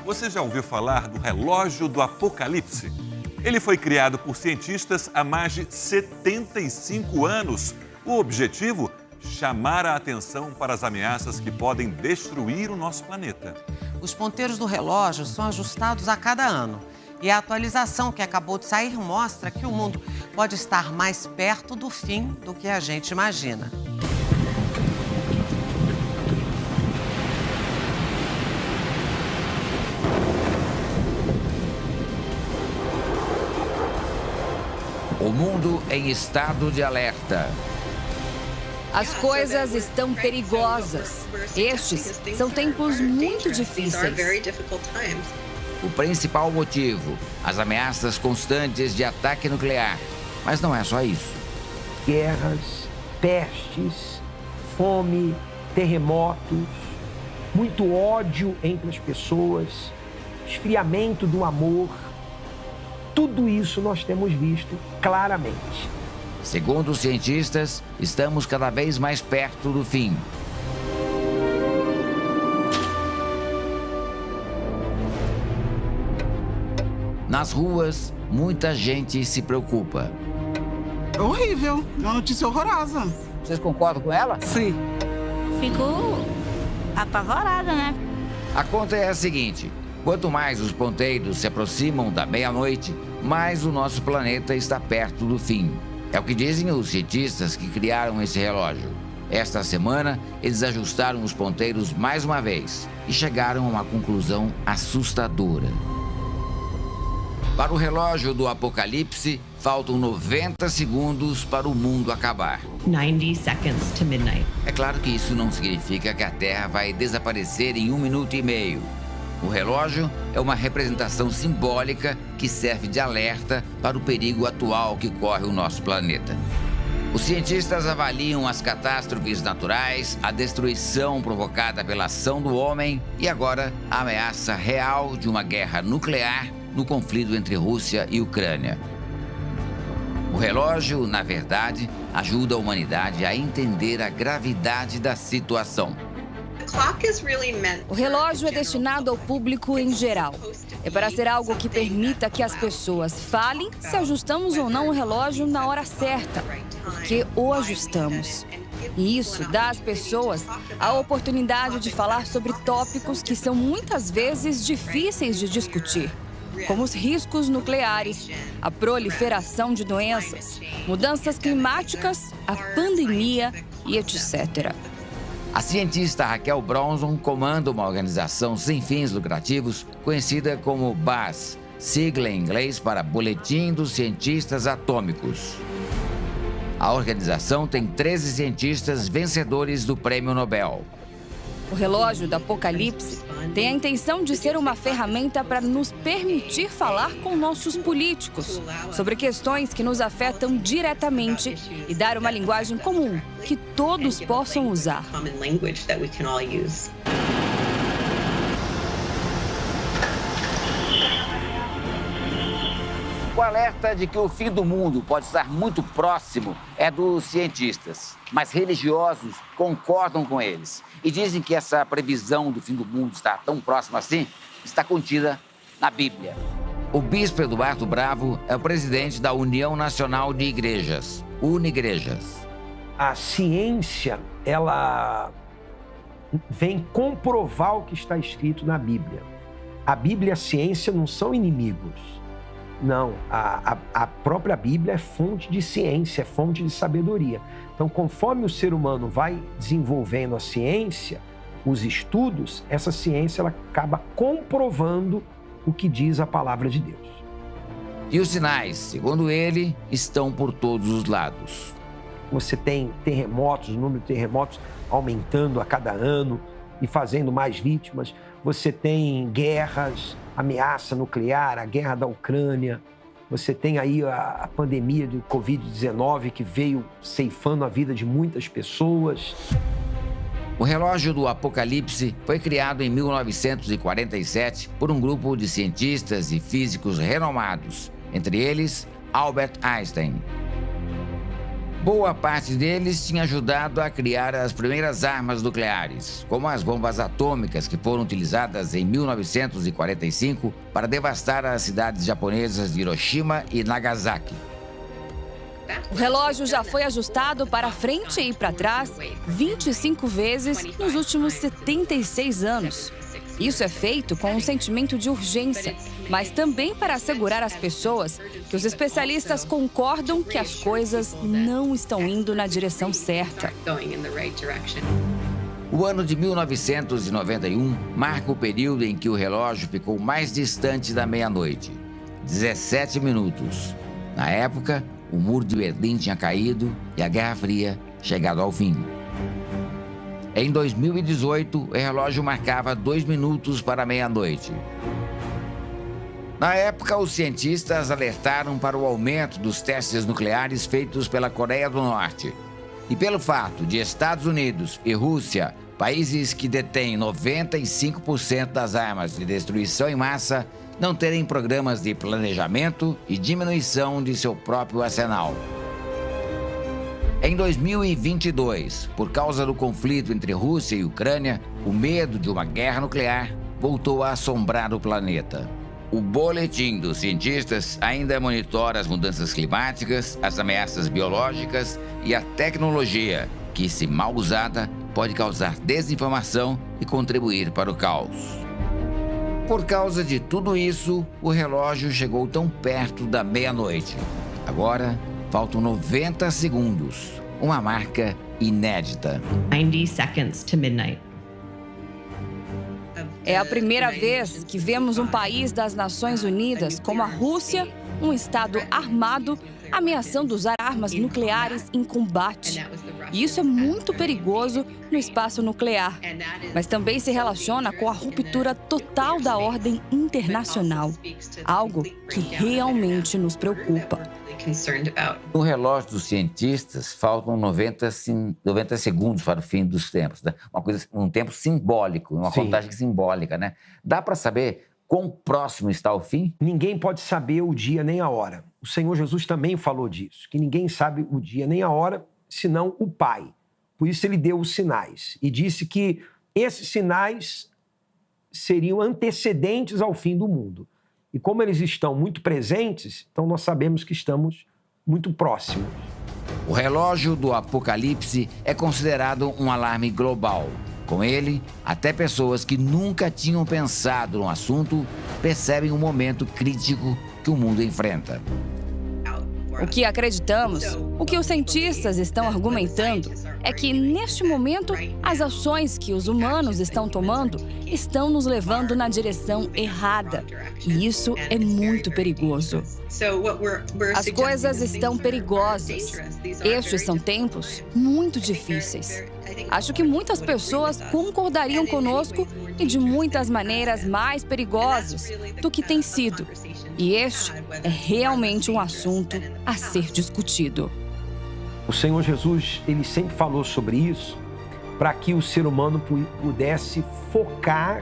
Você já ouviu falar do relógio do Apocalipse? Ele foi criado por cientistas há mais de 75 anos. O objetivo? Chamar a atenção para as ameaças que podem destruir o nosso planeta. Os ponteiros do relógio são ajustados a cada ano. E a atualização que acabou de sair mostra que o mundo pode estar mais perto do fim do que a gente imagina. O mundo em estado de alerta. As coisas estão perigosas. Estes são tempos muito difíceis. O principal motivo, as ameaças constantes de ataque nuclear. Mas não é só isso. Guerras, pestes, fome, terremotos, muito ódio entre as pessoas, esfriamento do amor. Tudo isso nós temos visto claramente. Segundo os cientistas, estamos cada vez mais perto do fim. Nas ruas, muita gente se preocupa. É horrível, é uma notícia horrorosa. Vocês concordam com ela? Sim. Fico apavorada, né? A conta é a seguinte: quanto mais os ponteiros se aproximam da meia-noite, mais o nosso planeta está perto do fim. É o que dizem os cientistas que criaram esse relógio. Esta semana, eles ajustaram os ponteiros mais uma vez e chegaram a uma conclusão assustadora. Para o relógio do Apocalipse, faltam 90 segundos para o mundo acabar. 90 seconds to midnight. É claro que isso não significa que a Terra vai desaparecer em 1 minuto e meio. O relógio é uma representação simbólica que serve de alerta para o perigo atual que corre o nosso planeta. Os cientistas avaliam as catástrofes naturais, a destruição provocada pela ação do homem e agora a ameaça real de uma guerra nuclear no conflito entre Rússia e Ucrânia. O relógio, na verdade, ajuda a humanidade a entender a gravidade da situação. O relógio é destinado ao público em geral. É para ser algo que permita que as pessoas falem se ajustamos ou não o relógio na hora certa, porque o ajustamos. E isso dá às pessoas a oportunidade de falar sobre tópicos que são muitas vezes difíceis de discutir, como os riscos nucleares, a proliferação de doenças, mudanças climáticas, a pandemia e etc. A cientista Raquel Bronson comanda uma organização sem fins lucrativos conhecida como BAS, sigla em inglês para Boletim dos Cientistas Atômicos. A organização tem 13 cientistas vencedores do Prêmio Nobel. O relógio do Apocalipse tem a intenção de ser uma ferramenta para nos permitir falar com nossos políticos sobre questões que nos afetam diretamente e dar uma linguagem comum que todos possam usar. O alerta de que o fim do mundo pode estar muito próximo é dos cientistas, mas religiosos concordam com eles e dizem que essa previsão do fim do mundo estar tão próximo assim está contida na Bíblia. O bispo Eduardo Bravo é o presidente da União Nacional de Igrejas, Unigrejas. A ciência, ela vem comprovar o que está escrito na Bíblia. A Bíblia e a ciência não são inimigos. Não, a própria Bíblia é fonte de ciência, é fonte de sabedoria. Então, conforme o ser humano vai desenvolvendo a ciência, os estudos, essa ciência ela acaba comprovando o que diz a palavra de Deus. E os sinais, segundo ele, estão por todos os lados. Você tem terremotos, o número de terremotos aumentando a cada ano e fazendo mais vítimas. Você tem guerras, ameaça nuclear, a guerra da Ucrânia. Você tem aí a pandemia do Covid-19 que veio ceifando a vida de muitas pessoas. O relógio do Apocalipse foi criado em 1947 por um grupo de cientistas e físicos renomados, entre eles Albert Einstein. Boa parte deles tinha ajudado a criar as primeiras armas nucleares, como as bombas atômicas que foram utilizadas em 1945 para devastar as cidades japonesas de Hiroshima e Nagasaki. O relógio já foi ajustado para frente e para trás 25 vezes nos últimos 76 anos. Isso é feito com um sentimento de urgência, mas também para assegurar às pessoas que os especialistas concordam que as coisas não estão indo na direção certa. O ano de 1991 marca o período em que o relógio ficou mais distante da meia-noite, 17 minutos. Na época, o muro de Berlim tinha caído e a Guerra Fria chegado ao fim. Em 2018, o relógio marcava 2 minutos para meia-noite. Na época, os cientistas alertaram para o aumento dos testes nucleares feitos pela Coreia do Norte. E pelo fato de Estados Unidos e Rússia, países que detêm 95% das armas de destruição em massa, não terem programas de planejamento e diminuição de seu próprio arsenal. Em 2022, por causa do conflito entre Rússia e Ucrânia, o medo de uma guerra nuclear voltou a assombrar o planeta. O boletim dos cientistas ainda monitora as mudanças climáticas, as ameaças biológicas e a tecnologia, que, se mal usada, pode causar desinformação e contribuir para o caos. Por causa de tudo isso, o relógio chegou tão perto da meia-noite. Agora, faltam 90 segundos, uma marca inédita. 90 seconds to midnight. É a primeira vez que vemos um país das Nações Unidas, como a Rússia, um estado armado, ameaçando usar armas nucleares em combate. E isso é muito perigoso no espaço nuclear, mas também se relaciona com a ruptura total da ordem internacional, algo que realmente nos preocupa. No relógio dos cientistas, faltam 90 segundos para o fim dos tempos, né? Um tempo simbólico, uma contagem simbólica, né? Dá para saber quão próximo está o fim? Ninguém pode saber o dia nem a hora. O Senhor Jesus também falou disso, que ninguém sabe o dia nem a hora, senão o Pai. Por isso ele deu os sinais e disse que esses sinais seriam antecedentes ao fim do mundo. E como eles estão muito presentes, então nós sabemos que estamos muito próximos. O relógio do Apocalipse é considerado um alarme global. Com ele, até pessoas que nunca tinham pensado no assunto percebem o momento crítico que o mundo enfrenta. O que acreditamos, o que os cientistas estão argumentando, é que, neste momento, as ações que os humanos estão tomando estão nos levando na direção errada. E isso é muito perigoso. As coisas estão perigosas. Estes são tempos muito difíceis. Acho que muitas pessoas concordariam conosco e de muitas maneiras mais perigosas do que tem sido. E este é realmente um assunto a ser discutido. O Senhor Jesus, ele sempre falou sobre isso para que o ser humano pudesse focar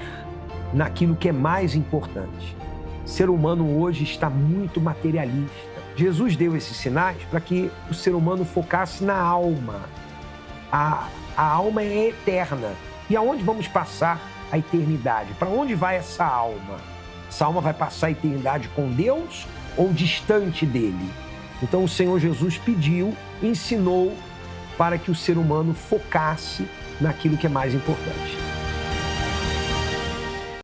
naquilo que é mais importante. O ser humano hoje está muito materialista. Jesus deu esses sinais para que o ser humano focasse na alma. A alma é eterna. E aonde vamos passar a eternidade? Para onde vai essa alma? Essa alma vai passar a eternidade com Deus ou distante dele? Então o Senhor Jesus pediu, ensinou para que o ser humano focasse naquilo que é mais importante.